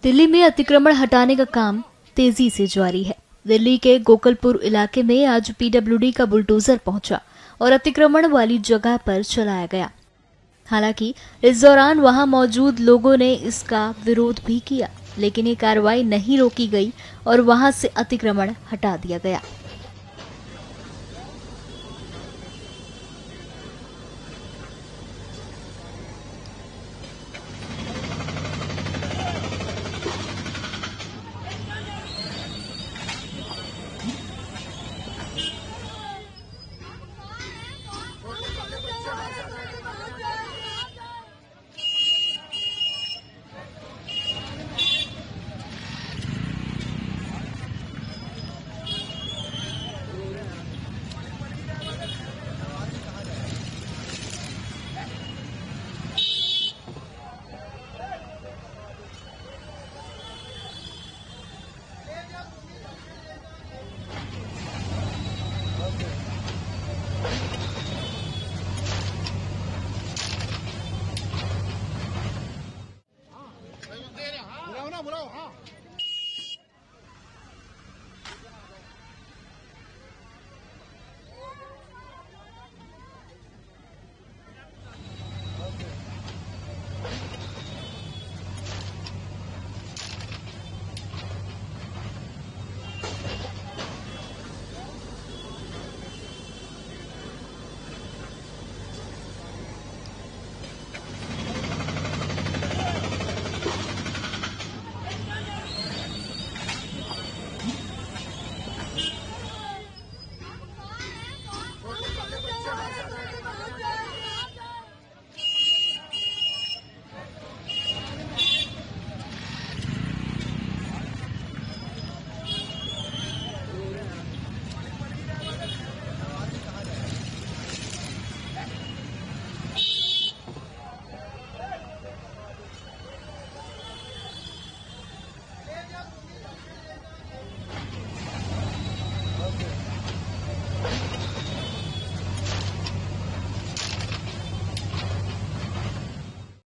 दिल्ली में अतिक्रमण हटाने का काम तेजी से जारी है। दिल्ली के गोकुलपुर इलाके में आज पीडब्ल्यूडी का बुलडोजर पहुंचा और अतिक्रमण वाली जगह पर चलाया गया। हालांकि इस दौरान वहां मौजूद लोगों ने इसका विरोध भी किया, लेकिन ये कार्रवाई नहीं रोकी गई और वहां से अतिक्रमण हटा दिया गया। बुलाओ ना बुलाओ। हाँ